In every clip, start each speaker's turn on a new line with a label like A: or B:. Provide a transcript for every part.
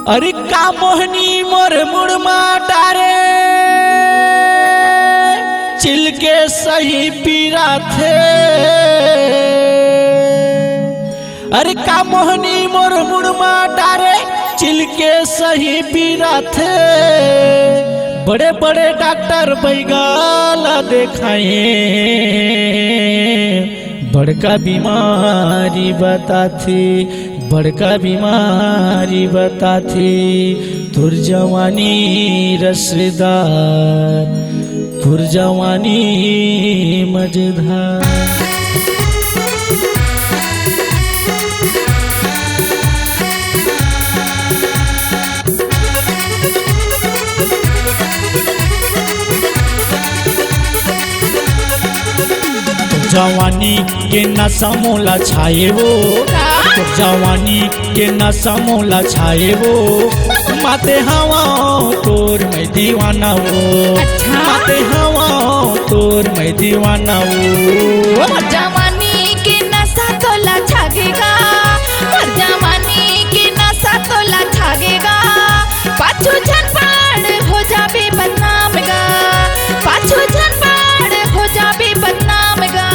A: अरे का मोहनी मोर मुड़मा डारे चिलके सही पीरा थे। अरे का मोहनी मोर मुड़मा डारे चिलके सही पीरा थे। बड़े बड़े डॉक्टर बैगाला देखाए बड़का बीमारी बताथी बड़का बीमारी बताथी। तुर जवानी रसदार तुर जवानी मजेदार। जवानी के नशा मोला छाए वो जवानी के नशा मोला छाए वो। माते हवा तोर मैं दीवाना वो माते हवा तोर मैं दीवाना वो।
B: जवानी के नशा तोला छागेगा जवानी के नशा तोला छागेगा। पाछू झनपड़ हो जाबे बदनाम गा पाछू झनपड़ हो जाबे बदनाम गा।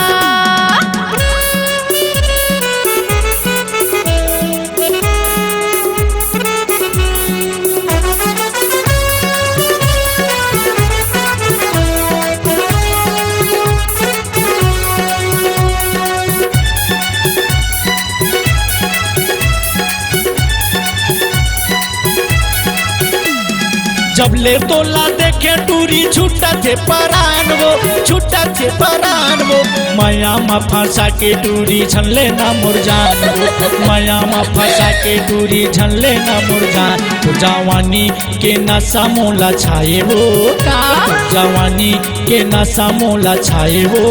A: जब ले तोला देखे टूरी छूटा थे परान वो छूटा थे परान वो। माया मा फंसा के टूरी झन लेना मुरझान वो माया मा फंसा के टूरी झन लेना मुरझान। तो जवानी के नशा मोला छाए वो जवानी के नशा मोला छाए वो।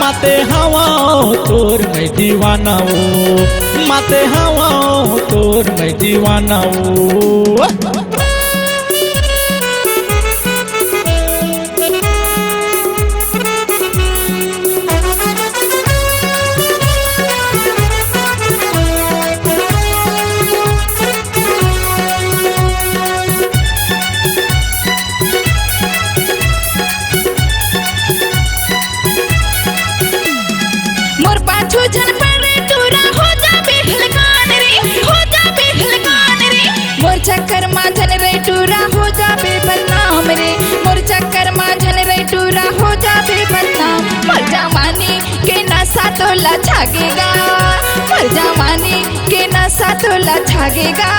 A: माते हवा तोर मैं दीवाना वो माते हवा तोर मैं दीवाना वो।
B: चक्कर माझन रे टूरा हो जाबे बदनाम रे मोर चक्कर माझन रे टूरा हो जाबे बदनाम। मोर जवानी के नशा तोला छागेगा मोर जवानी के नशा तोला छागेगा।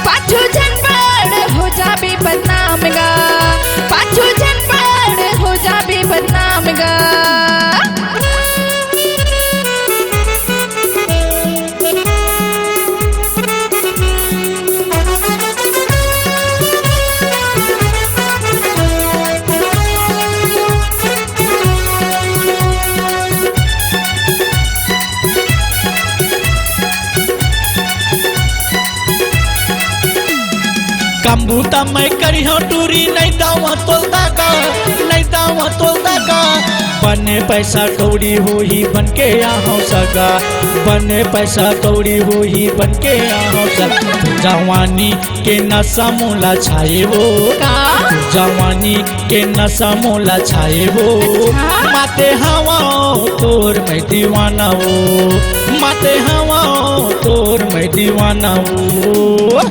B: पाछू झनपड़ हो जाबे बदनाम गा पाछू झनपड़ हो जाबे बदनाम गा।
A: कंबूता मैं करी हो टूरी नहीं दावा तोलदा का नहीं दावा तोलदा का। बने पैसा कौड़ी हो ही बन के यहाँ सगा बने पैसा कौड़ी हो ही बन के यहाँ सगा। जवानी के नशा मोला छाए वो जवानी के नशा मोला छाए वो। माते हवा तोर मैं दीवाना वो माते हवा तोर मैं दीवाना वो।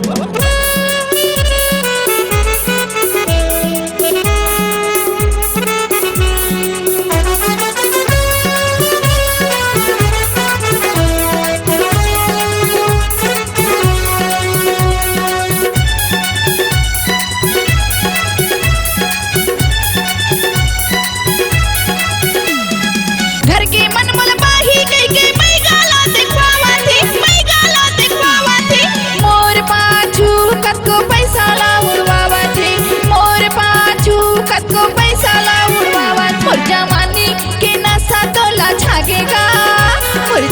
B: जवानी के नशा तोला छागेगा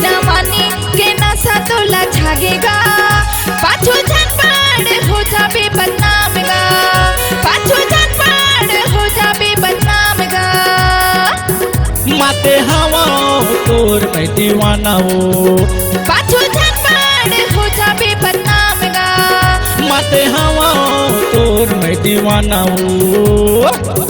B: जवानी के नशा तोला छागेगा। पाछू झनपड़ हो जाबे बदनाम गा पाछू झनपड़ हो जाबे बदनाम गा।
A: माते हवा तोर मैं दीवाना हो
B: पाछू झनपड़ हो जाबे बदनाम गा
A: करते हवा तोर मैं दीवाना हूँ।